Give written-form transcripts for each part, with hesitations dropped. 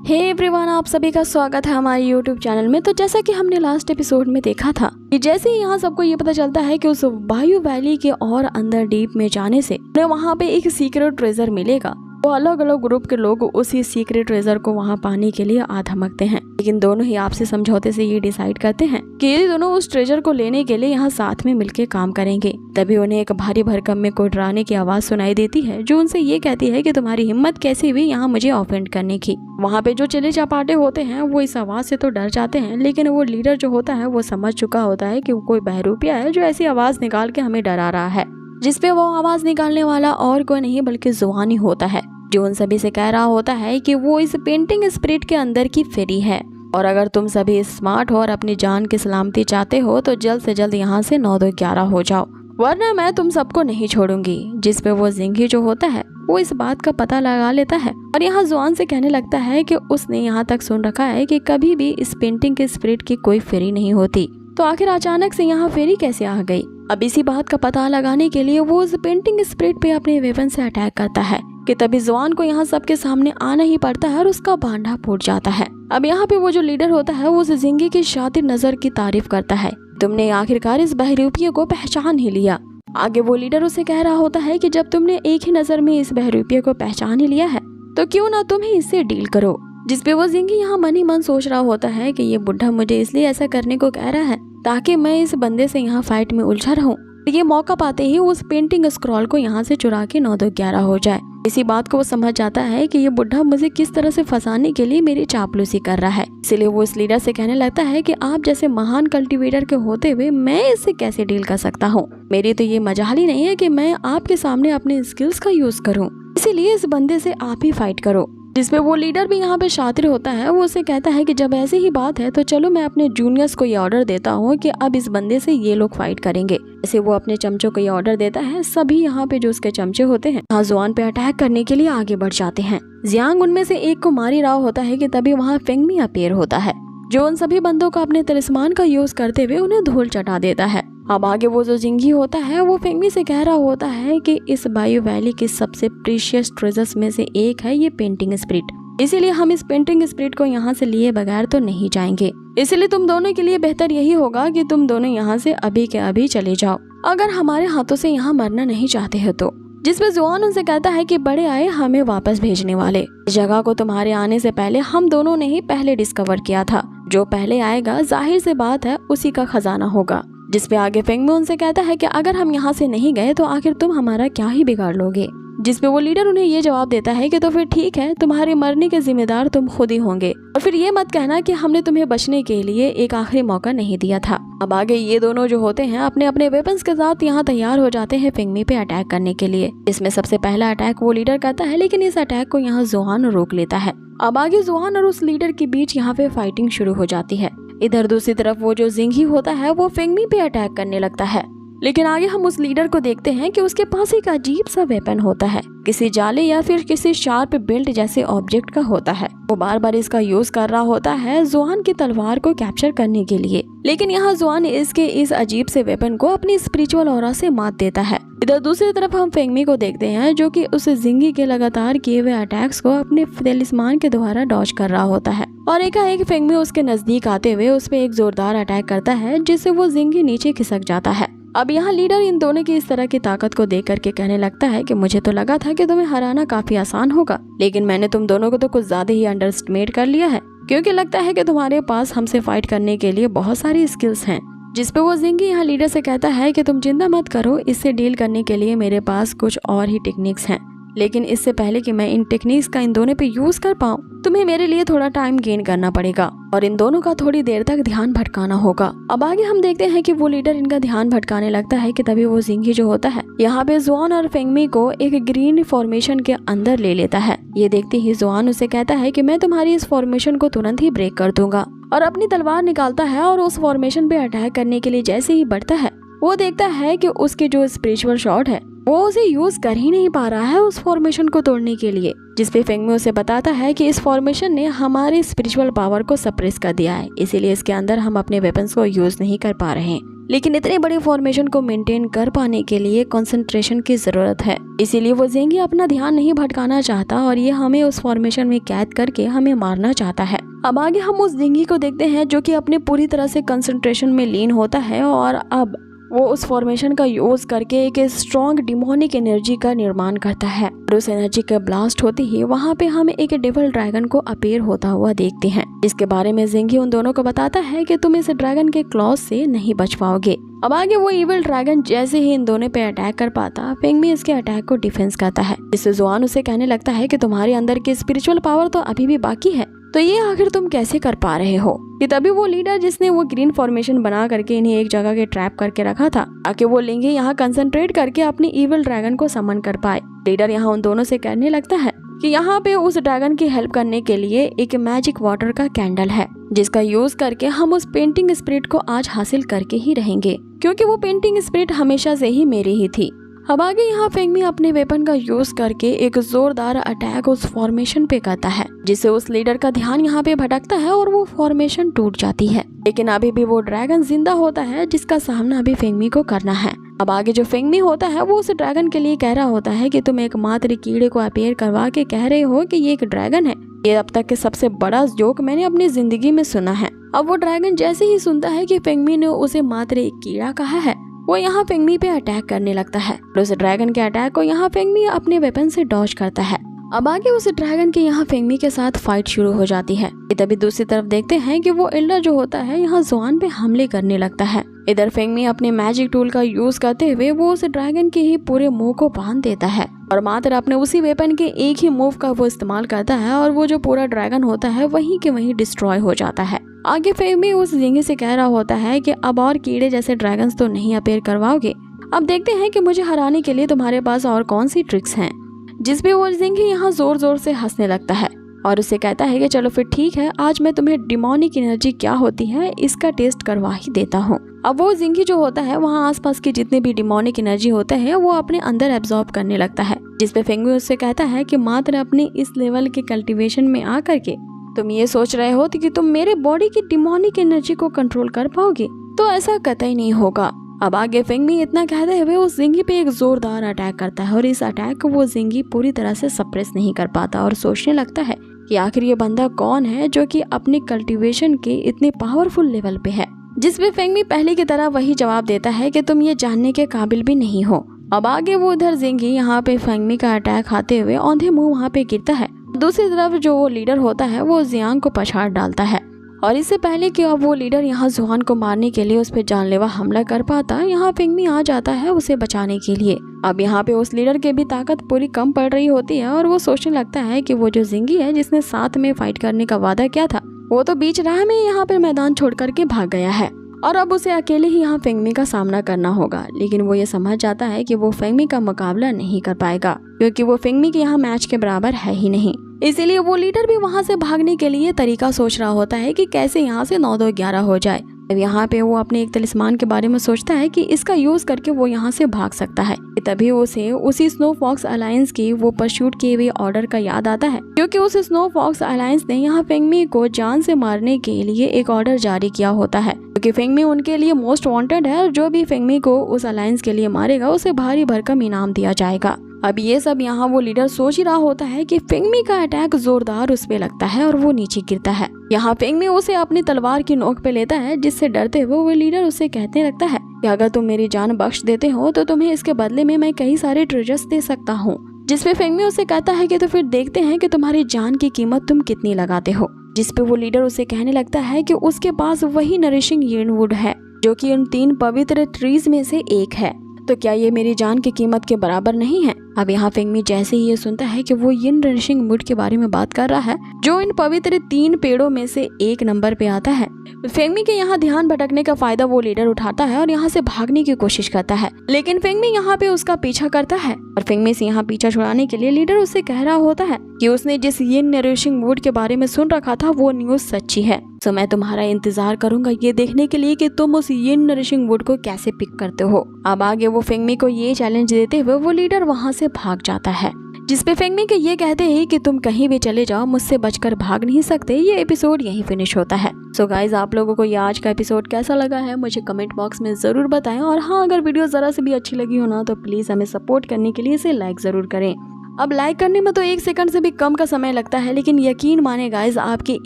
Hey everyone, आप सभी का स्वागत है हमारे यूट्यूब चैनल में। तो जैसा कि हमने लास्ट एपिसोड में देखा था कि जैसे ही यहाँ सबको ये पता चलता है कि उस बायू वैली के और अंदर डीप में जाने से उन्हें वहाँ पे एक सीक्रेट ट्रेजर मिलेगा, वो अलग अलग ग्रुप के लोग उसी सीक्रेट ट्रेजर को वहाँ पाने के लिए आ धमकते हैं। लेकिन दोनों ही आपसी समझौते से ये डिसाइड करते हैं कि ये दोनों उस ट्रेजर को लेने के लिए यहाँ साथ में मिलकर काम करेंगे। तभी उन्हें एक भारी भरकम में कोई डराने की आवाज सुनाई देती है जो उनसे ये कहती है कि तुम्हारी हिम्मत कैसे हुई यहाँ मुझे ऑफेंड करने की। वहाँ पे जो चिल्ले चपाटे होते हैं वो इस आवाज से तो डर जाते हैं, लेकिन वो लीडर जो होता है वो समझ चुका होता है कि वो कोई बहरूपिया है जो ऐसी आवाज निकाल के हमें डरा रहा है। जिसपे वो आवाज निकालने वाला और कोई नहीं बल्कि जुआन ही होता है, जो उन सभी से कह रहा होता है कि वो इस पेंटिंग स्पिरिट के अंदर की फेरी है और अगर तुम सभी स्मार्ट हो और अपनी जान की सलामती चाहते हो तो जल्द से जल्द यहाँ से 9-2-11 हो जाओ, वरना मैं तुम सबको नहीं छोड़ूंगी। जिसपे वो जिंगी जो होता है वो इस बात का पता लगा लेता है और यहाँ जुआन से कहने लगता है कि उसने यहाँ तक सुन रखा है कि कभी भी इस पेंटिंग के स्पिरिट की कोई फेरी नहीं होती, तो आखिर अचानक से यहाँ फेरी कैसे आ गई। अब इसी बात का पता लगाने के लिए वो उस पेंटिंग स्पिरिट पे अपने वेपन से अटैक करता है कि तभी जुआन को यहाँ सबके सामने आना ही पड़ता है और उसका बांधा फूट जाता है। अब यहाँ पे वो जो लीडर होता है वो उस जिंगी की शातिर नजर की तारीफ करता है, तुमने आखिरकार इस बहरूपिये को पहचान ही लिया। आगे वो लीडर उसे कह रहा होता है कि जब तुमने एक ही नजर में इस बहरूपिये को पहचान ही लिया है तो क्यों ना तुम ही इससे डील करो। जिसपे वो जिंगी यहाँ मन ही मन सोच रहा होता है कि ये बुढ़ा मुझे इसलिए ऐसा करने को कह रहा है ताकि मैं इस बंदे से यहाँ फाइट में उलझा रहूं। ये मौका पाते ही उस पेंटिंग स्क्रॉल को यहाँ से चुरा के 9-2-11 हो जाए। इसी बात को वो समझ जाता है कि ये बुढ़ा मुझे किस तरह से फंसाने के लिए मेरी चापलूसी कर रहा है। इसीलिए वो इस लीडर से कहने लगता है कि आप जैसे महान कल्टीवेटर के होते हुए मैं इससे कैसे डील कर सकता हूँ। मेरी तो ये मजाल ही नहीं है कि मैं आपके सामने अपने स्किल्स का यूज करूँ, इसीलिए इस बंदे से आप ही फाइट करो। जिसपे वो लीडर भी यहाँ पे शातिर होता है, वो उसे कहता है कि जब ऐसी ही बात है तो चलो मैं अपने जूनियर्स को ये ऑर्डर देता हूँ कि अब इस बंदे से ये लोग फाइट करेंगे। ऐसे वो अपने चमचों को ये ऑर्डर देता है। सभी यहाँ पे जो उसके चमचे होते हैं यहाँ जुआन पे अटैक करने के लिए आगे बढ़ जाते हैं। जियांग उनमें से एक को मार ही रहा होता है कि तभी वहाँ फेंगमी अपीयर होता है जो उन सभी बंदों को अपने तिलिस्मान का यूज करते हुए उन्हें धूल चटा देता है। अब आगे वो जो जिंगी होता है वो फेंगमी से कह रहा होता है कि इस बायू वैली की सबसे प्रीशियस ट्रेजर्स में से एक है ये पेंटिंग स्पिरिट, इसीलिए हम इस पेंटिंग स्पिरिट को यहाँ से लिए बगैर तो नहीं जाएंगे। इसलिए तुम दोनों के लिए बेहतर यही होगा कि तुम दोनों यहाँ से अभी के अभी चले जाओ, अगर हमारे हाथों से यहाँ मरना नहीं चाहते हो तो। जिसमें जुआन उनसे कहता है कि बड़े आए हमें वापस भेजने वाले, इस जगह को तुम्हारे आने से पहले हम दोनों ने ही पहले डिस्कवर किया था, जो पहले आएगा जाहिर से बात है उसी का खजाना होगा। जिसपे आगे फेंगमी उनसे कहता है कि अगर हम यहाँ से नहीं गए तो आखिर तुम हमारा क्या ही बिगाड़ लोगे। जिसपे वो लीडर उन्हें ये जवाब देता है कि तो फिर ठीक है, तुम्हारे मरने के जिम्मेदार तुम खुद ही होंगे और फिर ये मत कहना कि हमने तुम्हें बचने के लिए एक आखिरी मौका नहीं दिया था। अब आगे ये दोनों जो होते हैं अपने अपने वेपन्स के साथ यहाँ तैयार हो जाते हैं फेंगमी पे अटैक करने के लिए। इसमें सबसे पहला अटैक वो लीडर करता है, लेकिन इस अटैक को यहाँ जुआन रोक लेता है। अब आगे जुआन और उस लीडर के बीच यहाँ पे फाइटिंग शुरू हो जाती है। इधर दूसरी तरफ वो जो जिंगी होता है वो फेंगमी पे अटैक करने लगता है, लेकिन आगे हम उस लीडर को देखते हैं कि उसके पास एक अजीब सा वेपन होता है, किसी जाले या फिर किसी शार्प बेल्ट जैसे ऑब्जेक्ट का होता है। वो बार बार इसका यूज कर रहा होता है जुआन की तलवार को कैप्चर करने के लिए, लेकिन यहाँ जुआन इसके इस अजीब से वेपन को अपनी स्पिरिचुअल ऑरा से मात देता है। इधर दूसरी तरफ हम फेंगमी को देखते हैं जो कि उस जिंगी के लगातार किए हुए अटैक्स को अपने तिलिस्मान के द्वारा डॉज कर रहा होता है और एकाएक फेंगमी उसके नजदीक आते हुए उस पे एक जोरदार अटैक करता है, जिससे वो जिंगी नीचे खिसक जाता है। अब यहाँ लीडर इन दोनों की इस तरह की ताकत को देख करके कहने लगता है कि मुझे तो लगा था कि तुम्हें हराना काफी आसान होगा, लेकिन मैंने तुम दोनों को तो कुछ ज्यादा ही अंडरएस्टिमेट कर लिया है, क्योंकि लगता है कि तुम्हारे पास हमसे फाइट करने के लिए बहुत सारी स्किल्स हैं। जिसपे वो जिंगी यहाँ लीडर से कहता है कि तुम चिंता मत करो, इससे डील करने के लिए मेरे पास कुछ और ही टेक्निक्स हैं, लेकिन इससे पहले कि मैं इन टेक्निक्स का इन दोनों पे यूज कर पाऊँ तुम्हें मेरे लिए थोड़ा टाइम गेन करना पड़ेगा और इन दोनों का थोड़ी देर तक ध्यान भटकाना होगा। अब आगे हम देखते हैं कि वो लीडर इनका ध्यान भटकाने लगता है कि तभी वो जिंगी जो होता है यहाँ पे जुआन और फेंगमी को एक ग्रीन फॉर्मेशन के अंदर ले लेता है। ये देखते ही जुआन उसे कहता है कि मैं तुम्हारी इस फॉर्मेशन को तुरंत ही ब्रेक कर दूंगा और अपनी तलवार निकालता है और उस फॉर्मेशन पे अटैक करने के लिए जैसे ही बढ़ता है वो देखता है कि उसके जो स्पिरिचुअल शॉट है वो उसे यूज कर ही नहीं पा रहा है उस फॉर्मेशन को तोड़ने के लिए। जिसपे फेंगमी उसे बताता है कि इस फॉर्मेशन ने हमारे स्पिरिचुअल पावर को सप्रेस कर दिया है, इसीलिए इसके अंदर हम अपने वेपन्स को यूज नहीं कर पा रहे हैं। लेकिन इतने बड़े फॉर्मेशन को मेंटेन कर पाने के लिए कंसंट्रेशन की जरूरत है। इसीलिए वो ज़ेंगी अपना ध्यान नहीं भटकाना चाहता और ये हमें उस फॉर्मेशन में कैद करके हमें मारना चाहता है। अब आगे हम उस ज़ेंगी को देखते हैं जो कि अपने पूरी तरह से कंसंट्रेशन में लीन होता है और अब वो उस फॉर्मेशन का यूज करके एक स्ट्रॉन्ग डिमोनिक एनर्जी का निर्माण करता है और उस एनर्जी का ब्लास्ट होते ही वहाँ पे हम एक डेविल ड्रैगन को अपीयर होता हुआ देखते हैं। इसके बारे में ज़ेंगी उन दोनों को बताता है कि तुम इस ड्रैगन के क्लॉज से नहीं बच पाओगे। अब आगे वो इविल ड्रैगन जैसे ही इन दोनों पे अटैक कर पाता, फेंगमी इसके अटैक को डिफेंस करता है, जिससे जुआन उसे कहने लगता है कि तुम्हारे अंदर की स्पिरिचुअल पावर तो अभी भी बाकी है, तो ये आखिर तुम कैसे कर पा रहे हो। कि तभी वो लीडर जिसने वो ग्रीन फॉर्मेशन बना करके इन्हें एक जगह के ट्रैप करके रखा था ताकि वो लिंगी यहाँ कंसंट्रेट करके अपनी इविल ड्रैगन को समन कर पाए। लीडर यहाँ उन दोनों से कहने लगता है कि यहाँ पे उस ड्रैगन की हेल्प करने के लिए एक मैजिक वाटर का कैंडल है, जिसका यूज करके हम उस पेंटिंग स्पिरिट को आज हासिल करके ही रहेंगे, क्योंकि वो पेंटिंग स्पिरिट हमेशा से ही मेरी ही थी। अब आगे यहाँ फेंगमी अपने वेपन का यूज करके एक जोरदार अटैक उस फॉर्मेशन पे करता है, जिससे उस लीडर का ध्यान यहाँ पे भटकता है और वो फॉर्मेशन टूट जाती है। लेकिन अभी भी वो ड्रैगन जिंदा होता है, जिसका सामना अभी फेंगमी को करना है। अब आगे जो फेंगमी होता है वो उस ड्रैगन के लिए कह रहा होता है कि तुम एकमात्र कीड़े को अपीयर करवा के कह रहे हो कि ये एक ड्रैगन है। ये अब तक के सबसे बड़ा जोक मैंने अपनी जिंदगी में सुना है। अब वो ड्रैगन जैसे ही सुनता है कि फेंगमी ने उसे मात्र एक कीड़ा कहा है, वो यहाँ फेंगमी पे अटैक करने लगता है और उस ड्रैगन के अटैक को यहाँ फेंगमी अपने वेपन से डॉज करता है। अब आगे उस ड्रैगन के यहाँ फेंगमी के साथ फाइट शुरू हो जाती है। तभी दूसरी तरफ देखते हैं कि वो एल्डर जो होता है यहाँ जुआन पे हमले करने लगता है। इधर फेंगमी अपने मैजिक टूल का यूज करते हुए वो उस ड्रैगन के ही पूरे मुंह को बांध देता है और मात्र अपने उसी वेपन के एक ही मूव का वो इस्तेमाल करता है और वो जो पूरा ड्रैगन होता है वहीं के वहीं डिस्ट्रॉय हो जाता है। आगे फेंगमी उस ज़ेंगी से कह रहा होता है कि अब और कीड़े जैसे ड्रैगन्स तो नहीं अपीयर करवाओगे। अब देखते हैं कि मुझे हराने के लिए तुम्हारे पास और कौन सी ट्रिक्स हैं। जिस पे वो ज़ेंगी यहाँ जोर जोर से हंसने लगता है और उससे कहता है कि चलो फिर ठीक है, आज मैं तुम्हें डिमोनिक एनर्जी क्या होती है इसका टेस्ट करवा ही देता हूँ। अब वो ज़ेंगी जो होता है वहाँ आसपास के जितने भी डिमोनिक एनर्जी होते हैं वो अपने अंदर एब्जॉर्ब करने लगता है, जिसपे फेंगमी उससे कहता है कि मात्र अपने इस लेवल के कल्टीवेशन में आ करके तुम ये सोच रहे हो कि तुम मेरे बॉडी की डिमोनिक एनर्जी को कंट्रोल कर पाओगे, तो ऐसा कतई नहीं होगा। अब आगे फेंगमी इतना कहते हुए उस ज़ेंगी पे एक जोरदार अटैक करता है और इस अटैक को वो ज़ेंगी पूरी तरह से सप्रेस नहीं कर पाता और सोचने लगता है कि आखिर ये बंदा कौन है जो कि अपने कल्टीवेशन के इतने पावरफुल लेवल पे है। जिस पे फेंगमी पहले की तरह वही जवाब देता है कि तुम ये जानने के काबिल भी नहीं हो। अब आगे वो उधर ज़ेंगी यहाँ पे फेंगमी का अटैक खाते हुए औंधे मुंह वहाँ पे गिरता है। दूसरी तरफ जो वो लीडर होता है वो जियांग को पछाड़ डालता है और इससे पहले कि अब वो लीडर यहाँ जुआन को मारने के लिए उस पर जानलेवा हमला कर पाता, यहाँ फेंगमी आ जाता है उसे बचाने के लिए। अब यहाँ पे उस लीडर की भी ताकत पूरी कम पड़ रही होती है और वो सोचने लगता है कि वो जो ज़ेंगी है जिसने साथ में फाइट करने का वादा किया था वो तो बीच राह में यहाँ पर मैदान छोड़ करके भाग गया है और अब उसे अकेले ही यहाँ फेंगमी का सामना करना होगा। लेकिन वो ये समझ जाता है कि वो फेंगमी का मुकाबला नहीं कर पाएगा, क्योंकि वो फेंगमी के यहाँ मैच के बराबर है ही नहीं। इसीलिए वो लीडर भी वहाँ से भागने के लिए तरीका सोच रहा होता है कि कैसे यहाँ से 9-2-11 हो जाए। अब यहाँ पे वो अपने एक तलिस्मान के बारे में सोचता है कि इसका यूज करके वो यहाँ से भाग सकता है। तभी उसे उसी स्नो फॉक्स अलायंस की वो परस्यूट किए हुए ऑर्डर का याद आता है, क्योंकि उस स्नो फॉक्स अलायंस ने यहाँ फेंगमी को जान से मारने के लिए एक ऑर्डर जारी किया होता है, क्योंकि फेंगमी उनके लिए मोस्ट वांटेड है और जो भी फेंगमी को उस अलायंस के लिए मारेगा उसे भारी भरकम इनाम दिया जाएगा। अब ये सब यहाँ वो लीडर सोच ही रहा होता है कि फेंगमी का अटैक जोरदार उस पे लगता है और वो नीचे गिरता है। यहाँ फेंगमी उसे अपनी तलवार की नोक पे लेता है, जिससे डरते हुए वो लीडर उसे कहने लगता है कि अगर तुम मेरी जान बख्श देते हो तो तुम्हें इसके बदले में मैं कई सारे ट्रेजर्स दे सकता हूँ। जिसपे फेंगमी उसे कहता है कि तो फिर देखते हैं कि तुम्हारी जान की कीमत तुम कितनी लगाते हो। जिसपे वो लीडर उसे कहने लगता है कि उसके पास वही नरिशिंग यील्डवुड है जो कि उन 3 पवित्र ट्रीज में से एक है, तो क्या ये मेरी जान की कीमत के बराबर नहीं है। अब यहाँ फेंगमी जैसे ही ये सुनता है कि वो यिन नरिशिंग वुड के बारे में बात कर रहा है जो इन पवित्र 3 पेड़ों में से 1 नंबर पे आता है, फेंगमी के यहाँ ध्यान भटकने का फायदा वो लीडर उठाता है और यहाँ से भागने की कोशिश करता है। लेकिन फेंगमी यहाँ पे उसका पीछा करता है और फेंगमी से यहाँ पीछा छुड़ाने के लिए लीडर उससे कह रहा होता है कि उसने जिस यिन नरिशिंग वुड के बारे में सुन रखा था वो न्यूज सच्ची है। तो मैं तुम्हारा इंतजार करूंगा ये देखने के लिए कि तुम उस यिन नरिशिंग वुड को कैसे पिक करते हो। अब आगे वो फेंगमी को ये चैलेंज देते हुए वो लीडर वहाँ से भाग जाता है, जिसपे फेंगमी के ये कहते हैं कि तुम कहीं भी चले जाओ, मुझसे बचकर भाग नहीं सकते। ये एपिसोड यहीं फिनिश होता है। सो गाइज, आप लोगों को ये आज का एपिसोड कैसा लगा है मुझे कमेंट बॉक्स में ज़रूर बताएं। और हाँ, अगर वीडियो ज़रा से भी अच्छी लगी हो ना तो प्लीज़ हमें सपोर्ट करने के लिए इसे लाइक ज़रूर करें। अब लाइक करने में तो 1 सेकंड से भी कम का समय लगता है, लेकिन यकीन माने गाइज, आपके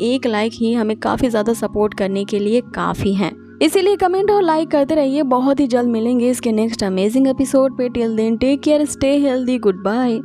एक लाइक ही हमें काफ़ी ज़्यादा सपोर्ट करने के लिए काफ़ी हैं। इसीलिए कमेंट और लाइक करते रहिए। बहुत ही जल्द मिलेंगे इसके नेक्स्ट अमेजिंग एपिसोड पे। Till then take care, stay healthy, good bye.